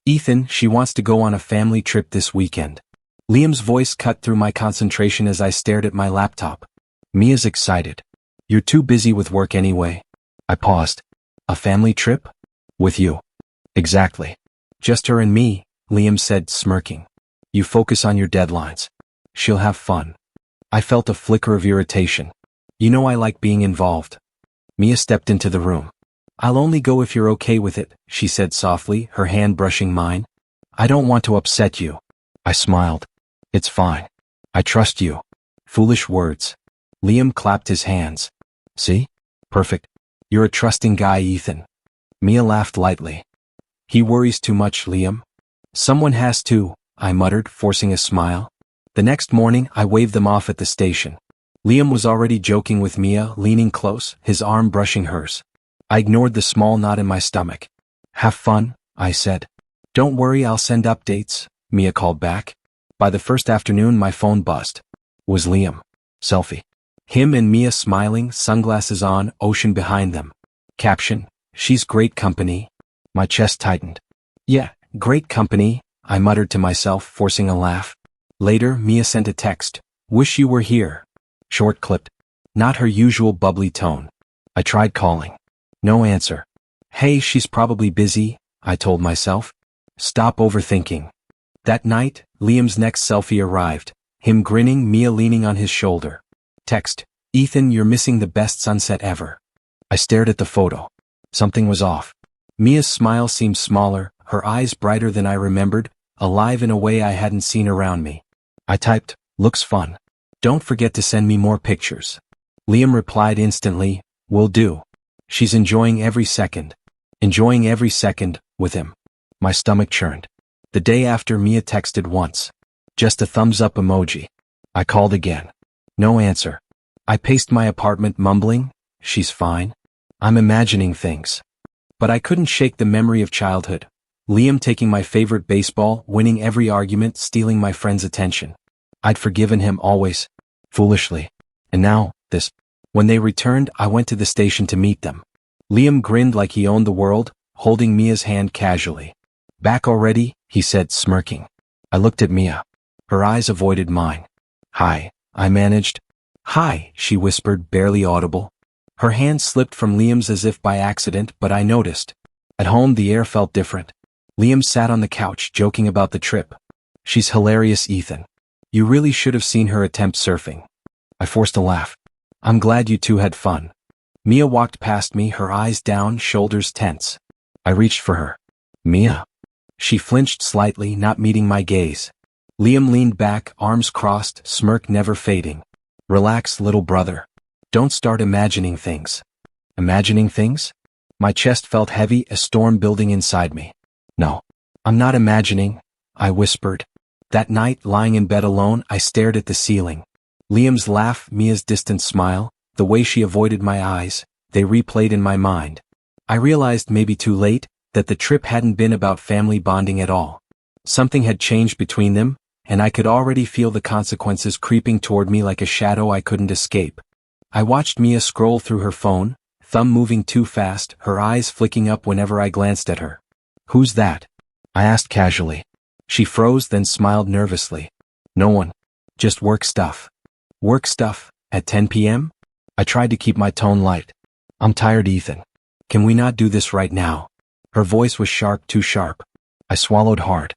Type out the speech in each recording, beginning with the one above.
Ethan, she wants to go on a family trip this weekend. Liam's voice cut through my concentration as I stared at my laptop. Mia's excited. You're too busy with work anyway. I paused. A family trip? With you. Exactly. Just her and me, Liam said, smirking. You focus on your deadlines. She'll have fun. I felt a flicker of irritation. You know I like being involved. Mia stepped into the room. I'll only go if you're okay with it, she said softly, her hand brushing mine. I don't want to upset you. I smiled. It's fine. I trust you. Foolish words. Liam clapped his hands. See? Perfect. You're a trusting guy, Ethan. Mia laughed lightly. He worries too much, Liam. Someone has to, I muttered, forcing a smile. The next morning, I waved them off at the station. Liam was already joking with Mia, leaning close, his arm brushing hers. I ignored the small knot in my stomach. Have fun, I said. Don't worry, I'll send updates, Mia called back. By the first afternoon, my phone buzzed. Was Liam. Selfie. Him and Mia smiling, sunglasses on, ocean behind them. Caption, she's great company. My chest tightened. Yeah, great company, I muttered to myself, forcing a laugh. Later, Mia sent a text. Wish you were here. Short clipped. Not her usual bubbly tone. I tried calling. No answer. Hey, she's probably busy, I told myself. Stop overthinking. That night, Liam's next selfie arrived. Him grinning, Mia leaning on his shoulder. Text. Ethan, you're missing the best sunset ever. I stared at the photo. Something was off. Mia's smile seemed smaller, her eyes brighter than I remembered, alive in a way I hadn't seen around me. I typed, looks fun. Don't forget to send me more pictures. Liam replied instantly, will do. She's enjoying every second. Enjoying every second, with him. My stomach churned. The day after, Mia texted once. Just a thumbs up emoji. I called again. No answer. I paced my apartment mumbling, she's fine. I'm imagining things. But I couldn't shake the memory of childhood. Liam taking my favorite baseball, winning every argument, stealing my friend's attention. I'd forgiven him always. Foolishly. And now, this. When they returned, I went to the station to meet them. Liam grinned like he owned the world, holding Mia's hand casually. Back already, he said, smirking. I looked at Mia. Her eyes avoided mine. Hi, I managed. Hi, she whispered, barely audible. Her hand slipped from Liam's as if by accident, but I noticed. At home, the air felt different. Liam sat on the couch, joking about the trip. She's hilarious, Ethan. You really should have seen her attempt surfing. I forced a laugh. I'm glad you two had fun. Mia walked past me, her eyes down, shoulders tense. I reached for her. Mia. She flinched slightly, not meeting my gaze. Liam leaned back, arms crossed, smirk never fading. Relax, little brother. Don't start imagining things. Imagining things? My chest felt heavy, a storm building inside me. No. I'm not imagining, I whispered. That night, lying in bed alone, I stared at the ceiling. Liam's laugh, Mia's distant smile, the way she avoided my eyes, they replayed in my mind. I realized, maybe too late, that the trip hadn't been about family bonding at all. Something had changed between them, and I could already feel the consequences creeping toward me like a shadow I couldn't escape. I watched Mia scroll through her phone, thumb moving too fast, her eyes flicking up whenever I glanced at her. Who's that? I asked casually. She froze, then smiled nervously. No one. Just work stuff. Work stuff? At 10 p.m.? I tried to keep my tone light. I'm tired, Ethan. Can we not do this right now? Her voice was sharp, too sharp. I swallowed hard.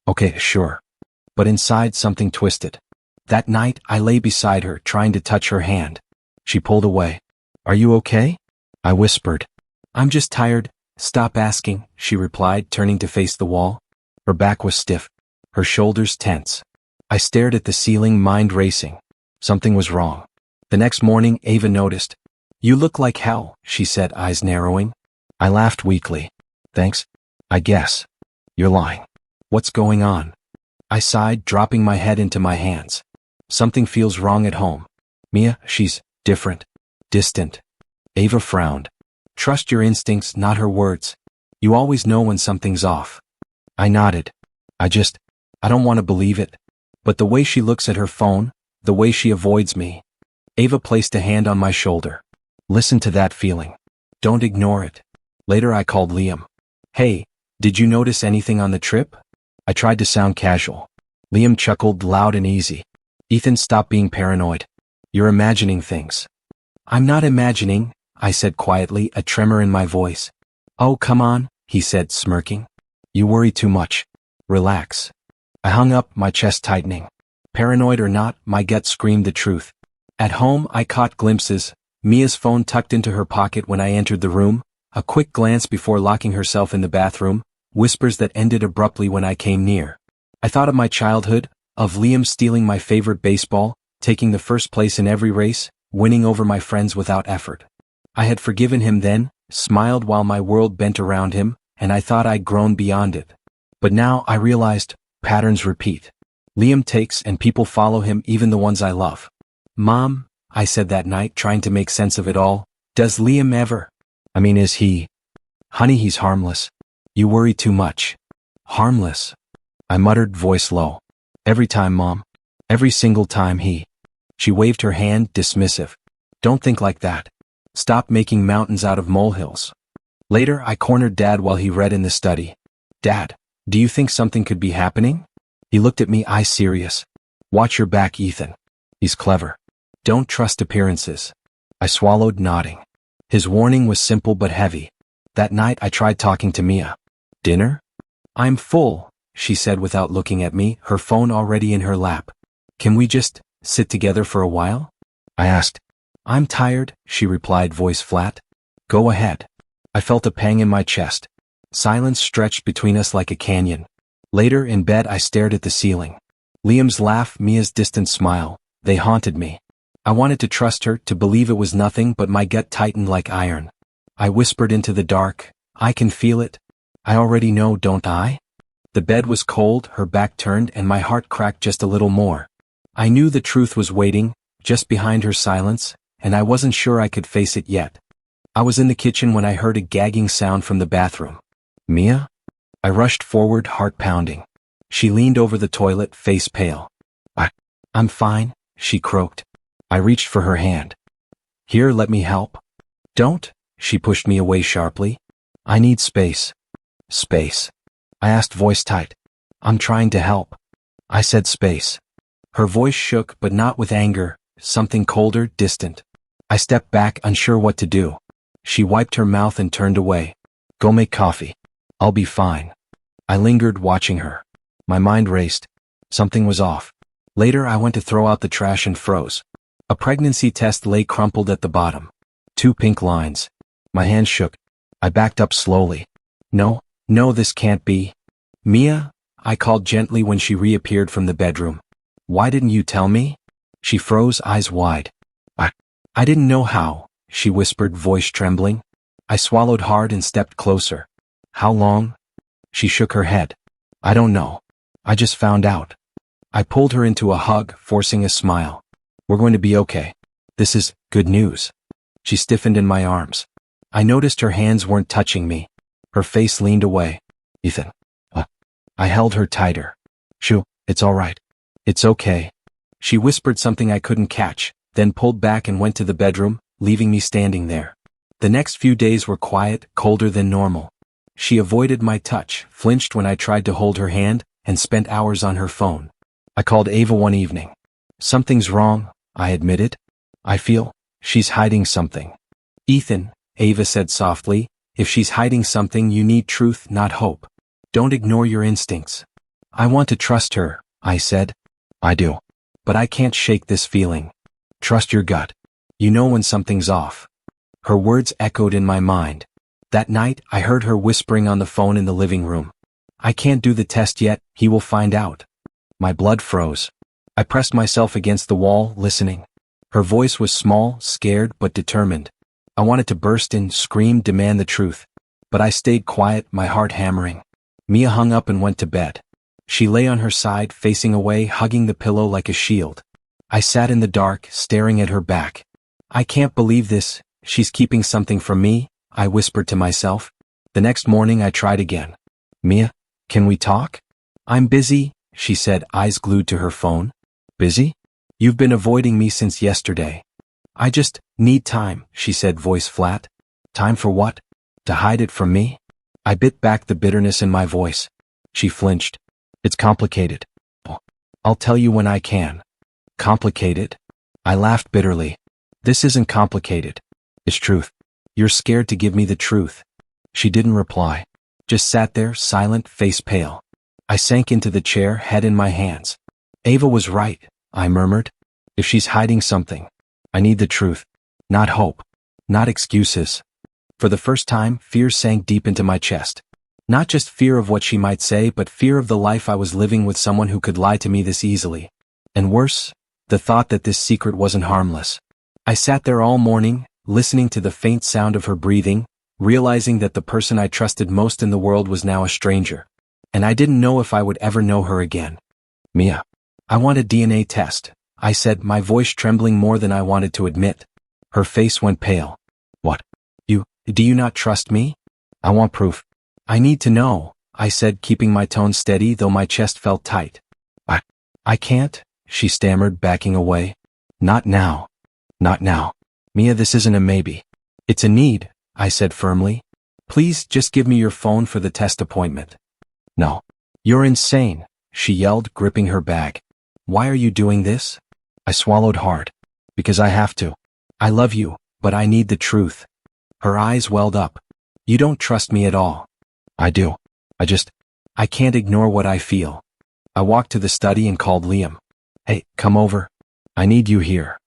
Okay, sure. But inside, something twisted. That night, I lay beside her, trying to touch her hand. She pulled away. Are you okay? I whispered. I'm just tired. Stop asking, she replied, turning to face the wall. Her back was stiff, her shoulders tense. I stared at the ceiling, mind racing. Something was wrong. The next morning, Ava noticed. You look like hell, she said, eyes narrowing. I laughed weakly. Thanks. I guess. You're lying. What's going on? I sighed, dropping my head into my hands. Something feels wrong at home. Mia, she's different. Distant. Ava frowned. Trust your instincts, not her words. You always know when something's off. I nodded. I don't want to believe it. But the way she looks at her phone, the way she avoids me. Ava placed a hand on my shoulder. Listen to that feeling. Don't ignore it. Later I called Liam. Hey, Did you notice anything on the trip? I tried to sound casual. Liam chuckled loud and easy. Ethan, stop being paranoid. You're imagining things. I'm not imagining, I said quietly, a tremor in my voice. Oh, come on, he said, smirking. You worry too much. Relax. I hung up, my chest tightening. Paranoid or not, my gut screamed the truth. At home, I caught glimpses, Mia's phone tucked into her pocket when I entered the room, a quick glance before locking herself in the bathroom, whispers that ended abruptly when I came near. I thought of my childhood, of Liam stealing my favorite baseball, taking the first place in every race, winning over my friends without effort. I had forgiven him then, smiled while my world bent around him, and I thought I'd grown beyond it. But now I realized, patterns repeat. Liam takes and people follow him, even the ones I love. Mom, I said that night, trying to make sense of it all, does Liam ever? Is he? Honey, he's harmless. You worry too much. Harmless? I muttered, voice low. Every time, Mom. Every single time he. She waved her hand, dismissive. Don't think like that. Stop making mountains out of molehills. Later, I cornered Dad while he read in the study. Dad, do you think something could be happening? He looked at me, eyes serious. Watch your back, Ethan. He's clever. Don't trust appearances. I swallowed, nodding. His warning was simple but heavy. That night I tried talking to Mia. Dinner? I'm full, she said without looking at me, her phone already in her lap. Can we just sit together for a while? I asked. I'm tired, she replied, voice flat. Go ahead. I felt a pang in my chest. Silence stretched between us like a canyon. Later, in bed, I stared at the ceiling. Liam's laugh, Mia's distant smile, they haunted me. I wanted to trust her, to believe it was nothing, but my gut tightened like iron. I whispered into the dark, I can feel it. I already know, don't I? The bed was cold, her back turned, and my heart cracked just a little more. I knew the truth was waiting, just behind her silence, and I wasn't sure I could face it yet. I was in the kitchen when I heard a gagging sound from the bathroom. Mia? I rushed forward, heart pounding. She leaned over the toilet, face pale. I'm fine, she croaked. I reached for her hand. Here, let me help. Don't, she pushed me away sharply. I need space. Space? I asked, voice tight. I'm trying to help. I said space. Her voice shook, but not with anger, something colder, distant. I stepped back, unsure what to do. She wiped her mouth and turned away. Go make coffee. I'll be fine. I lingered, watching her. My mind raced. Something was off. Later, I went to throw out the trash and froze. A pregnancy test lay crumpled at the bottom. 2 pink lines. My hand shook. I backed up slowly. No, this can't be. Mia? I called gently when she reappeared from the bedroom. Why didn't you tell me? She froze, eyes wide. I didn't know how, she whispered, voice trembling. I swallowed hard and stepped closer. How long? She shook her head. I don't know. I just found out. I pulled her into a hug, forcing a smile. We're going to be okay. This is good news. She stiffened in my arms. I noticed her hands weren't touching me. Her face leaned away. Ethan. I held her tighter. Shoo, it's all right. It's okay. She whispered something I couldn't catch, then pulled back and went to the bedroom, leaving me standing there. The next few days were quiet, colder than normal. She avoided my touch, flinched when I tried to hold her hand, and spent hours on her phone. I called Ava one evening. Something's wrong, I admitted. I feel she's hiding something. Ethan, Ava said softly, if she's hiding something, you need truth, not hope. Don't ignore your instincts. I want to trust her, I said. I do. But I can't shake this feeling. Trust your gut. You know when something's off. Her words echoed in my mind. That night, I heard her whispering on the phone in the living room. I can't do the test yet, he will find out. My blood froze. I pressed myself against the wall, listening. Her voice was small, scared, but determined. I wanted to burst in, scream, demand the truth. But I stayed quiet, my heart hammering. Mia hung up and went to bed. She lay on her side, facing away, hugging the pillow like a shield. I sat in the dark, staring at her back. I can't believe this, she's keeping something from me, I whispered to myself. The next morning I tried again. Mia, can we talk? I'm busy, she said, eyes glued to her phone. Busy? You've been avoiding me since yesterday. I just need time, she said, voice flat. Time for what? To hide it from me? I bit back the bitterness in my voice. She flinched. It's complicated. I'll tell you when I can. Complicated? I laughed bitterly. This isn't complicated. It's truth. You're scared to give me the truth. She didn't reply. Just sat there, silent, face pale. I sank into the chair, head in my hands. Ava was right, I murmured. If she's hiding something, I need the truth. Not hope. Not excuses. For the first time, fear sank deep into my chest. Not just fear of what she might say, but fear of the life I was living with someone who could lie to me this easily. And worse, the thought that this secret wasn't harmless. I sat there all morning, listening to the faint sound of her breathing, realizing that the person I trusted most in the world was now a stranger. And I didn't know if I would ever know her again. Mia. I want a DNA test, I said, my voice trembling more than I wanted to admit. Her face went pale. What? Do you not trust me? I want proof. I need to know, I said, keeping my tone steady though my chest felt tight. I can't, she stammered, backing away. Not now. Not now. Mia, this isn't a maybe. It's a need, I said firmly. Please just give me your phone for the test appointment. No. You're insane, she yelled, gripping her bag. Why are you doing this? I swallowed hard. Because I have to. I love you, but I need the truth. Her eyes welled up. You don't trust me at all. I do. I can't ignore what I feel. I walked to the study and called Liam. Hey, come over. I need you here.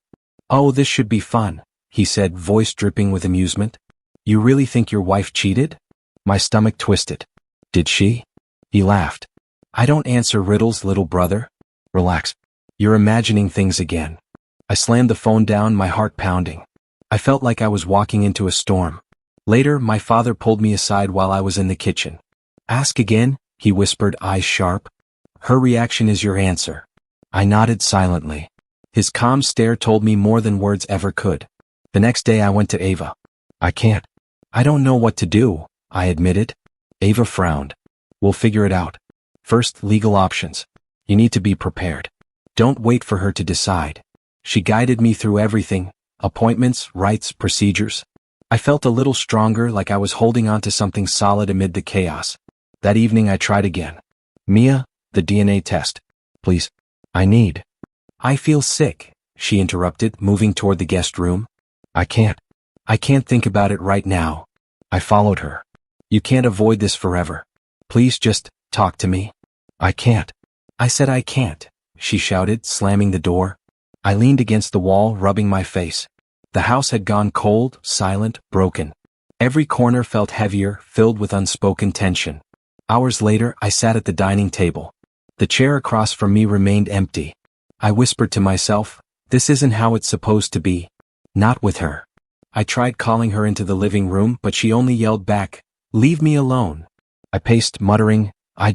Oh, this should be fun, he said, voice dripping with amusement. You really think your wife cheated? My stomach twisted. Did she? He laughed. I don't answer riddles, little brother. Relax. You're imagining things again. I slammed the phone down, my heart pounding. I felt like I was walking into a storm. Later, my father pulled me aside while I was in the kitchen. Ask again, he whispered, eyes sharp. Her reaction is your answer. I nodded silently. His calm stare told me more than words ever could. The next day I went to Ava. I can't. I don't know what to do, I admitted. Ava frowned. We'll figure it out. First, legal options. You need to be prepared. Don't wait for her to decide. She guided me through everything. Appointments, rights, procedures. I felt a little stronger, like I was holding on to something solid amid the chaos. That evening I tried again. Mia, the DNA test. Please. I feel sick, she interrupted, moving toward the guest room. I can't think about it right now. I followed her. You can't avoid this forever. Please just talk to me. I can't. I said I can't, she shouted, slamming the door. I leaned against the wall, rubbing my face. The house had gone cold, silent, broken. Every corner felt heavier, filled with unspoken tension. Hours later, I sat at the dining table. The chair across from me remained empty. I whispered to myself, this isn't how it's supposed to be. Not with her. I tried calling her into the living room, but she only yelled back, leave me alone. I paced, muttering, I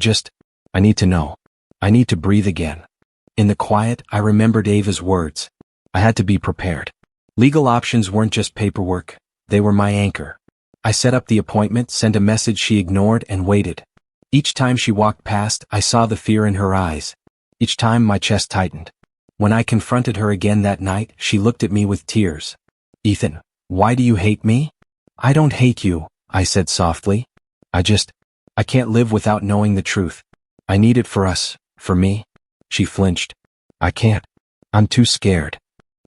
need to know. I need to breathe again. In the quiet, I remembered Ava's words. I had to be prepared. Legal options weren't just paperwork, they were my anchor. I set up the appointment, sent a message she ignored, and waited. Each time she walked past, I saw the fear in her eyes. Each time my chest tightened. When I confronted her again that night, she looked at me with tears. Ethan, why do you hate me? I don't hate you, I said softly. I can't live without knowing the truth. I need it for us, for me. She flinched. I can't. I'm too scared.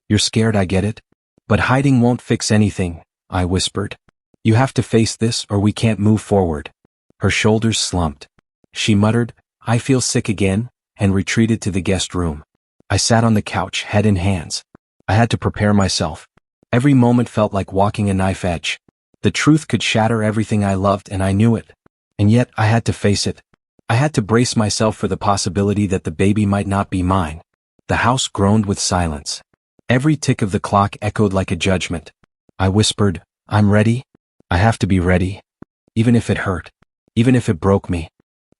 You're scared, I get it. But hiding won't fix anything, I whispered. You have to face this or we can't move forward. Her shoulders slumped. She muttered, I feel sick again, and retreated to the guest room. I sat on the couch, head in hands. I had to prepare myself. Every moment felt like walking a knife edge. The truth could shatter everything I loved and I knew it. And yet I had to face it. I had to brace myself for the possibility that the baby might not be mine. The house groaned with silence. Every tick of the clock echoed like a judgment. I whispered, I'm ready. I have to be ready. Even if it hurt. Even if it broke me.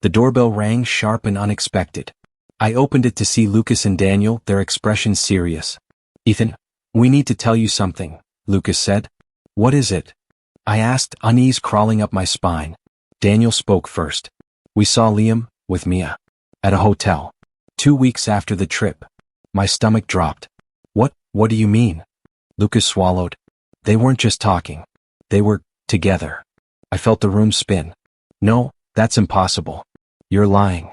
The doorbell rang, sharp and unexpected. I opened it to see Lucas and Daniel, their expressions serious. Ethan, we need to tell you something, Lucas said. What is it? I asked, unease crawling up my spine. Daniel spoke first. We saw Liam, with Mia, at a hotel. 2 weeks after the trip. My stomach dropped. What do you mean? Lucas swallowed. They weren't just talking. They were together. I felt the room spin. No, that's impossible. You're lying.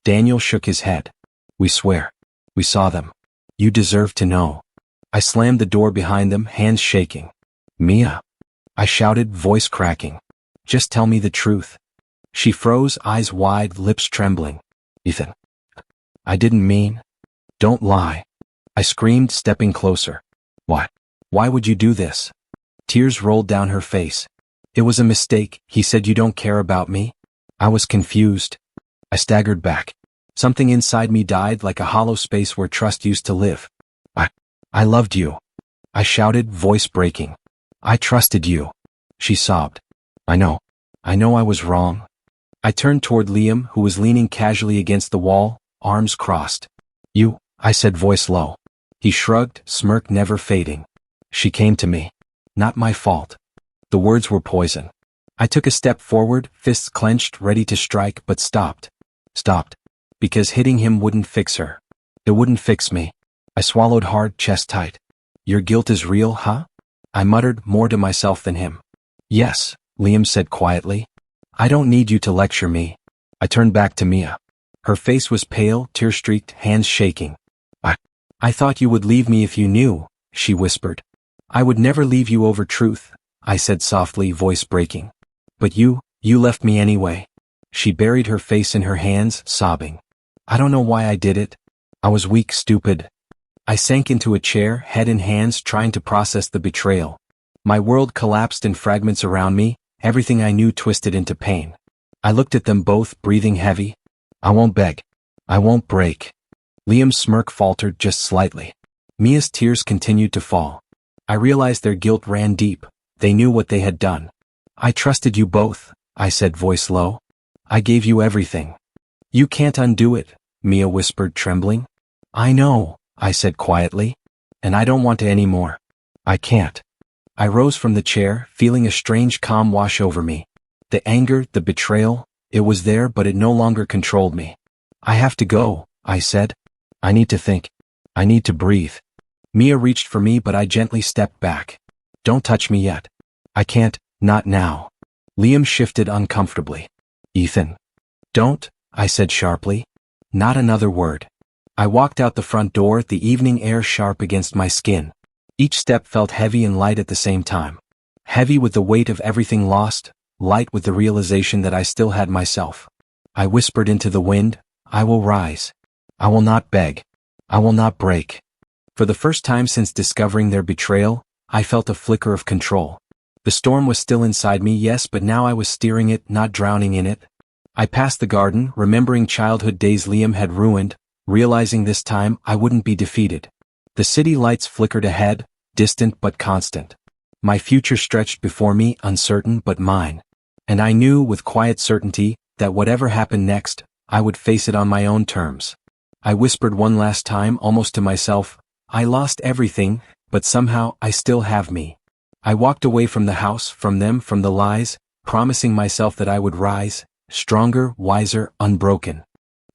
Daniel shook his head. We swear. We saw them. You deserve to know. I slammed the door behind them, hands shaking. Mia. I shouted, voice cracking. Just tell me the truth. She froze, eyes wide, lips trembling. Ethan. I didn't mean. Don't lie. I screamed, stepping closer. Why? Why would you do this? Tears rolled down her face. It was a mistake. He said you don't care about me. I was confused. I staggered back. Something inside me died, like a hollow space where trust used to live. I loved you. I shouted, voice breaking. I trusted you. She sobbed. I know I was wrong. I turned toward Liam, who was leaning casually against the wall, arms crossed. You, I said, voice low. He shrugged, smirk never fading. She came to me. Not my fault. The words were poison. I took a step forward, fists clenched, ready to strike, but stopped. Stopped. Because hitting him wouldn't fix her. It wouldn't fix me. I swallowed hard, chest tight. Your guilt is real, huh? I muttered, more to myself than him. Yes, Liam said quietly. I don't need you to lecture me. I turned back to Mia. Her face was pale, tear-streaked, hands shaking. I thought you would leave me if you knew, she whispered. I would never leave you over truth, I said softly, voice breaking. But you left me anyway. She buried her face in her hands, sobbing. I don't know why I did it. I was weak, stupid. I sank into a chair, head in hands, trying to process the betrayal. My world collapsed in fragments around me, everything I knew twisted into pain. I looked at them both, breathing heavy. I won't beg. I won't break. Liam's smirk faltered just slightly. Mia's tears continued to fall. I realized their guilt ran deep. They knew what they had done. I trusted you both, I said, voice low. I gave you everything. You can't undo it, Mia whispered, trembling. I know, I said quietly. And I don't want to anymore. I can't. I rose from the chair, feeling a strange calm wash over me. The anger, the betrayal, it was there, but it no longer controlled me. I have to go, I said. I need to think. I need to breathe. Mia reached for me, but I gently stepped back. Don't touch me yet. I can't, not now. Liam shifted uncomfortably. Ethan. Don't, I said sharply. Not another word. I walked out the front door, the evening air sharp against my skin. Each step felt heavy and light at the same time. Heavy with the weight of everything lost, light with the realization that I still had myself. I whispered into the wind, I will rise. I will not beg. I will not break. For the first time since discovering their betrayal, I felt a flicker of control. The storm was still inside me, yes, but now I was steering it, not drowning in it. I passed the garden, remembering childhood days Liam had ruined, realizing this time I wouldn't be defeated. The city lights flickered ahead, distant but constant. My future stretched before me, uncertain but mine. And I knew with quiet certainty that whatever happened next, I would face it on my own terms. I whispered one last time, almost to myself, I lost everything, but somehow I still have me. I walked away from the house, from them, from the lies, promising myself that I would rise, stronger, wiser, unbroken.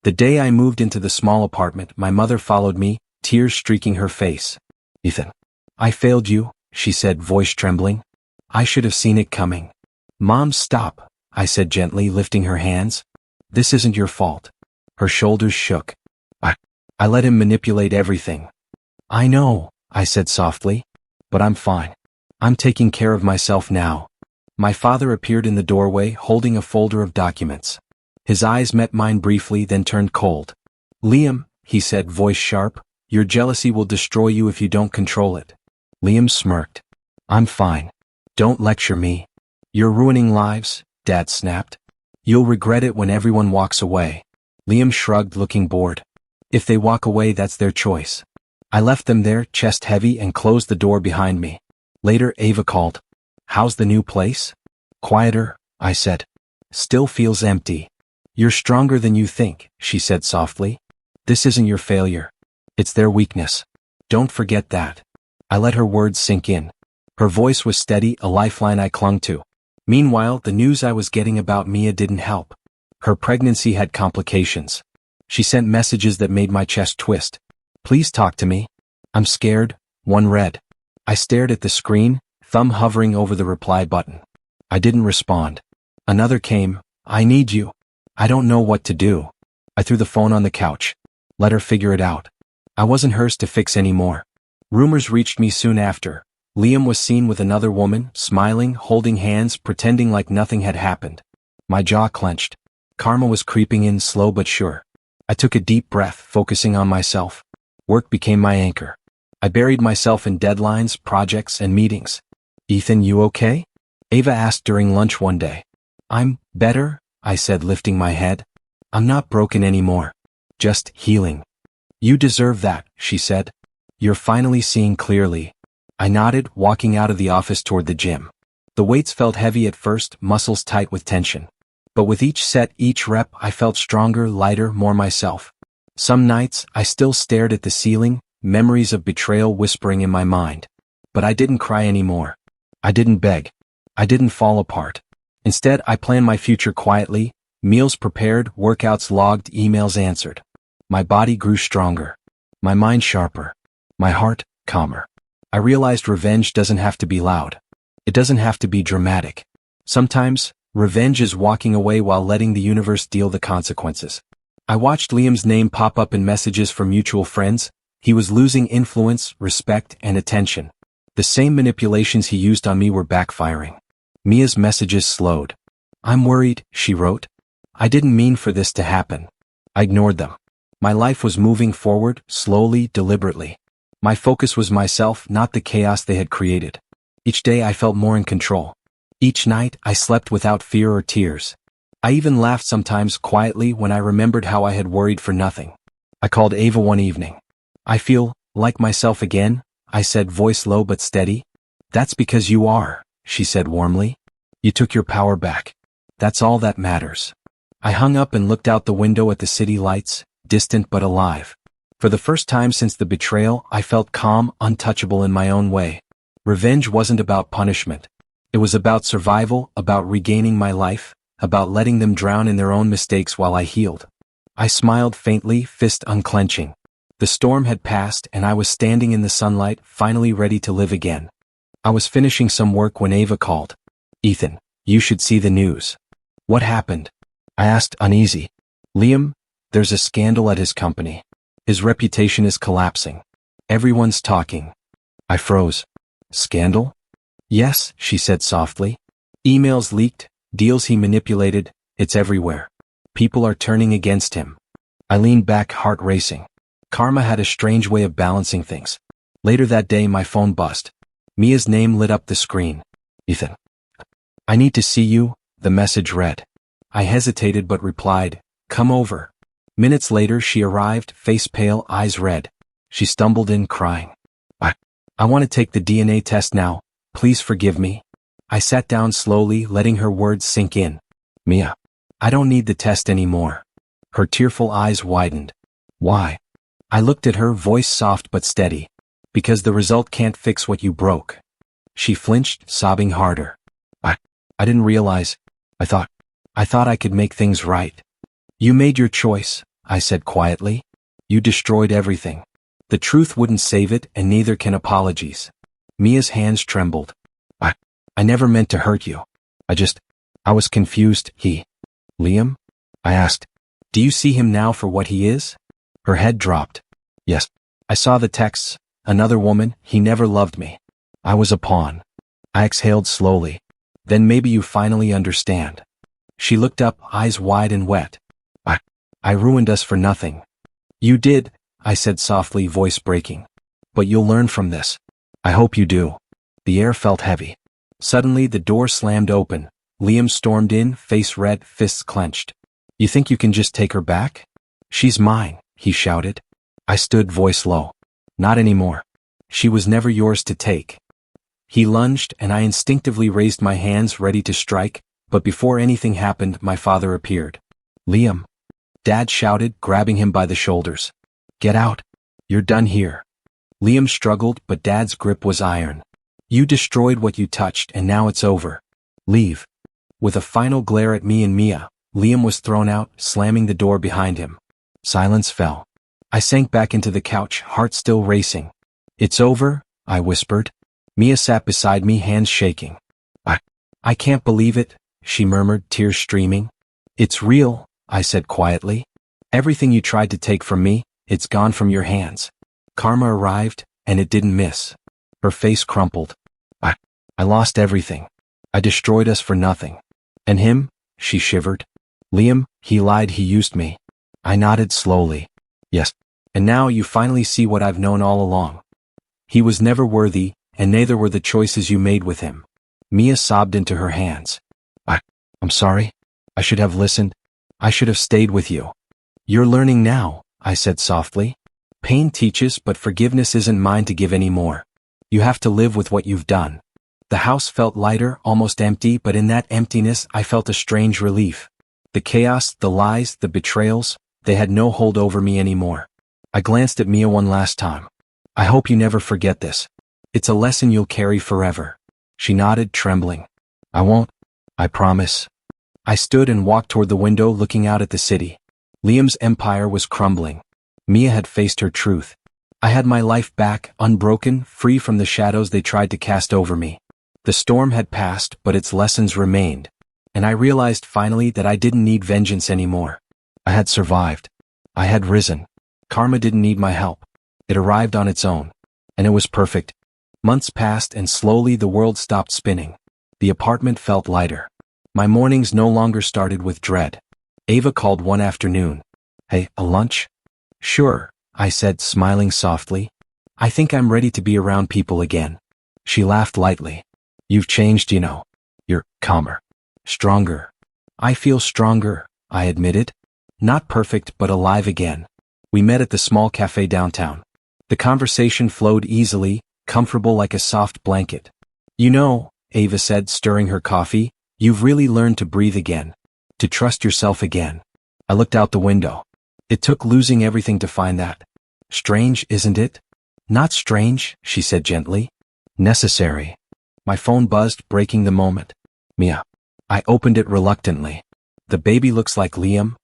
The day I moved into the small apartment, my mother followed me, tears streaking her face. Ethan. I failed you, she said, voice trembling. I should have seen it coming. Mom, stop, I said gently, lifting her hands. This isn't your fault. Her shoulders shook. I let him manipulate everything. I know, I said softly. But I'm fine. I'm taking care of myself now. My father appeared in the doorway, holding a folder of documents. His eyes met mine briefly, then turned cold. Liam, he said, voice sharp, your jealousy will destroy you if you don't control it. Liam smirked. I'm fine. Don't lecture me. You're ruining lives, Dad snapped. You'll regret it when everyone walks away. Liam shrugged, looking bored. If they walk away, that's their choice. I left them there, chest heavy, and closed the door behind me. Later, Ava called. How's the new place? Quieter, I said. Still feels empty. You're stronger than you think, she said softly. This isn't your failure. It's their weakness. Don't forget that. I let her words sink in. Her voice was steady, a lifeline I clung to. Meanwhile, the news I was getting about Mia didn't help. Her pregnancy had complications. She sent messages that made my chest twist. Please talk to me. I'm scared, one read. I stared at the screen, thumb hovering over the reply button. I didn't respond. Another came, I need you. I don't know what to do. I threw the phone on the couch. Let her figure it out. I wasn't hers to fix anymore. Rumors reached me soon after. Liam was seen with another woman, smiling, holding hands, pretending like nothing had happened. My jaw clenched. Karma was creeping in slow but sure. I took a deep breath, focusing on myself. Work became my anchor. I buried myself in deadlines, projects, and meetings. Ethan, you okay? Ava asked during lunch one day. I'm better, I said, lifting my head. I'm not broken anymore. Just healing. You deserve that, she said. You're finally seeing clearly. I nodded, walking out of the office toward the gym. The weights felt heavy at first, muscles tight with tension. But with each set, each rep, I felt stronger, lighter, more myself. Some nights, I still stared at the ceiling, memories of betrayal whispering in my mind. But I didn't cry anymore. I didn't beg. I didn't fall apart. Instead, I planned my future quietly, meals prepared, workouts logged, emails answered. My body grew stronger. My mind sharper. My heart calmer. I realized revenge doesn't have to be loud. It doesn't have to be dramatic. Sometimes, revenge is walking away while letting the universe deal the consequences. I watched Liam's name pop up in messages from mutual friends. He was losing influence, respect, and attention. The same manipulations he used on me were backfiring. Mia's messages slowed. I'm worried, she wrote. I didn't mean for this to happen. I ignored them. My life was moving forward, slowly, deliberately. My focus was myself, not the chaos they had created. Each day I felt more in control. Each night I slept without fear or tears. I even laughed sometimes quietly when I remembered how I had worried for nothing. I called Ava one evening. I feel like myself again, I said, voice low but steady. That's because you are, she said warmly. You took your power back. That's all that matters. I hung up and looked out the window at the city lights, distant but alive. For the first time since the betrayal, I felt calm, untouchable in my own way. Revenge wasn't about punishment. It was about survival, about regaining my life, about letting them drown in their own mistakes while I healed. I smiled faintly, fist unclenching. The storm had passed and I was standing in the sunlight, finally ready to live again. I was finishing some work when Ava called. Ethan, you should see the news. What happened? I asked, uneasy. Liam, there's a scandal at his company. His reputation is collapsing. Everyone's talking. I froze. Scandal? Yes, she said softly. Emails leaked, deals he manipulated, it's everywhere. People are turning against him. I leaned back, heart racing. Karma had a strange way of balancing things. Later that day my phone buzzed. Mia's name lit up the screen. Ethan. I need to see you, the message read. I hesitated but replied, come over. Minutes later she arrived, face pale, eyes red. She stumbled in, crying. I want to take the DNA test now, please forgive me. I sat down slowly, letting her words sink in. Mia, I don't need the test anymore. Her tearful eyes widened. Why? I looked at her, voice soft but steady. Because the result can't fix what you broke. She flinched, sobbing harder. I didn't realize. I thought I could make things right. You made your choice, I said quietly. You destroyed everything. The truth wouldn't save it, and neither can apologies. Mia's hands trembled. I never meant to hurt you. I was confused. Liam? I asked. Do you see him now for what he is? Her head dropped. Yes. I saw the texts. Another woman, he never loved me. I was a pawn. I exhaled slowly. Then maybe you finally understand. She looked up, eyes wide and wet. I ruined us for nothing. You did, I said softly, voice breaking. But you'll learn from this. I hope you do. The air felt heavy. Suddenly the door slammed open. Liam stormed in, face red, fists clenched. You think you can just take her back? She's mine, he shouted. I stood, voice low. Not anymore. She was never yours to take. He lunged and I instinctively raised my hands, ready to strike, but before anything happened, my father appeared. Liam. Dad shouted, grabbing him by the shoulders. Get out. You're done here. Liam struggled, but Dad's grip was iron. You destroyed what you touched and now it's over. Leave. With a final glare at me and Mia, Liam was thrown out, slamming the door behind him. Silence fell. I sank back into the couch, heart still racing. It's over, I whispered. Mia sat beside me, hands shaking. I can't believe it, she murmured, tears streaming. It's real, I said quietly. Everything you tried to take from me, it's gone from your hands. Karma arrived, and it didn't miss. Her face crumpled. I lost everything. I destroyed us for nothing. And him? She shivered. Liam, he lied, he used me. I nodded slowly. Yes. And now you finally see what I've known all along. He was never worthy, and neither were the choices you made with him. Mia sobbed into her hands. I'm sorry. I should have listened. I should have stayed with you. You're learning now, I said softly. Pain teaches, but forgiveness isn't mine to give anymore. You have to live with what you've done. The house felt lighter, almost empty, but in that emptiness I felt a strange relief. The chaos, the lies, the betrayals, they had no hold over me anymore. I glanced at Mia one last time. I hope you never forget this. It's a lesson you'll carry forever. She nodded, trembling. I won't. I promise. I stood and walked toward the window, looking out at the city. Liam's empire was crumbling. Mia had faced her truth. I had my life back, unbroken, free from the shadows they tried to cast over me. The storm had passed, but its lessons remained. And I realized finally that I didn't need vengeance anymore. I had survived. I had risen. Karma didn't need my help. It arrived on its own. And it was perfect. Months passed and slowly the world stopped spinning. The apartment felt lighter. My mornings no longer started with dread. Ava called one afternoon. Hey, a lunch? Sure, I said, smiling softly. I think I'm ready to be around people again. She laughed lightly. You've changed, you know. You're calmer. Stronger. I feel stronger, I admitted. Not perfect, but alive again. We met at the small cafe downtown. The conversation flowed easily, comfortable like a soft blanket. You know, Ava said, stirring her coffee, you've really learned to breathe again. To trust yourself again. I looked out the window. It took losing everything to find that. Strange, isn't it? Not strange, she said gently. Necessary. My phone buzzed, breaking the moment. Mia. I opened it reluctantly. The baby looks like Liam.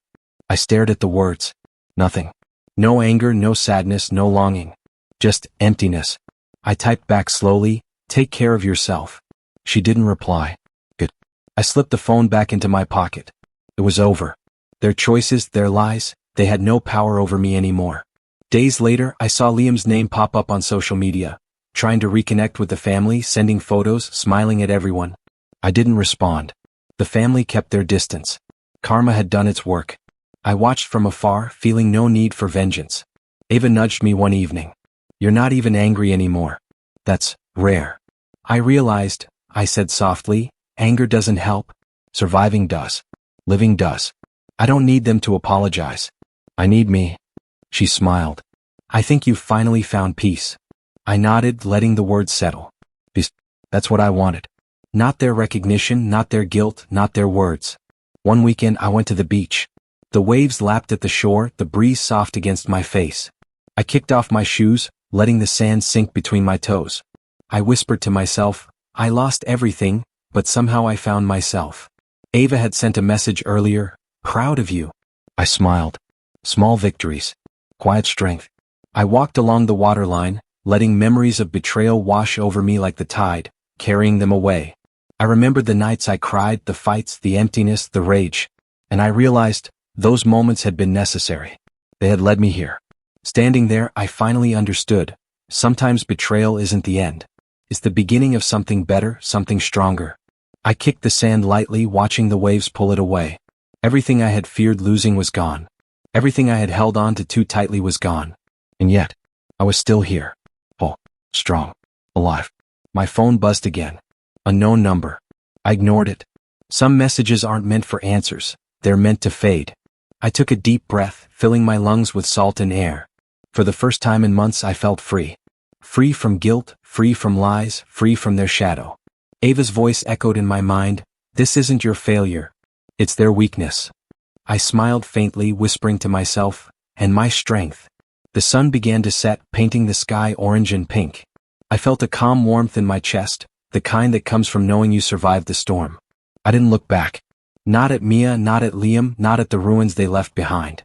I stared at the words. Nothing. No anger, no sadness, no longing. Just emptiness. I typed back slowly, take care of yourself. She didn't reply. Good. I slipped the phone back into my pocket. It was over. Their choices, their lies, they had no power over me anymore. Days later, I saw Liam's name pop up on social media, trying to reconnect with the family, sending photos, smiling at everyone. I didn't respond. The family kept their distance. Karma had done its work. I watched from afar, feeling no need for vengeance. Ava nudged me one evening. You're not even angry anymore. That's rare. I realized, I said softly, anger doesn't help. Surviving does. Living does. I don't need them to apologize. I need me. She smiled. I think you've finally found peace. I nodded, letting the words settle. Peace. That's what I wanted. Not their recognition, not their guilt, not their words. One weekend I went to the beach. The waves lapped at the shore, the breeze soft against my face. I kicked off my shoes, letting the sand sink between my toes. I whispered to myself, I lost everything, but somehow I found myself. Ava had sent a message earlier, proud of you. I smiled. Small victories. Quiet strength. I walked along the waterline, letting memories of betrayal wash over me like the tide, carrying them away. I remembered the nights I cried, the fights, the emptiness, the rage. And I realized, those moments had been necessary. They had led me here. Standing there, I finally understood. Sometimes betrayal isn't the end. It's the beginning of something better, something stronger. I kicked the sand lightly, watching the waves pull it away. Everything I had feared losing was gone. Everything I had held on to too tightly was gone. And yet, I was still here. Oh, strong. Alive. My phone buzzed again. Unknown number. I ignored it. Some messages aren't meant for answers. They're meant to fade. I took a deep breath, filling my lungs with salt and air. For the first time in months I felt free. Free from guilt, free from lies, free from their shadow. Ava's voice echoed in my mind, this isn't your failure. It's their weakness. I smiled faintly, whispering to myself, and my strength. The sun began to set, painting the sky orange and pink. I felt a calm warmth in my chest, the kind that comes from knowing you survived the storm. I didn't look back. Not at Mia, not at Liam, not at the ruins they left behind.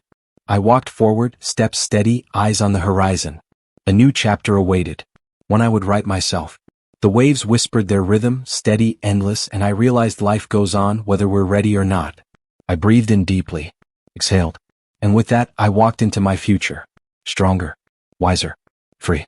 I walked forward, steps steady, eyes on the horizon. A new chapter awaited. One I would write myself. The waves whispered their rhythm, steady, endless, and I realized life goes on whether we're ready or not. I breathed in deeply, exhaled, and with that I walked into my future. Stronger, wiser, free.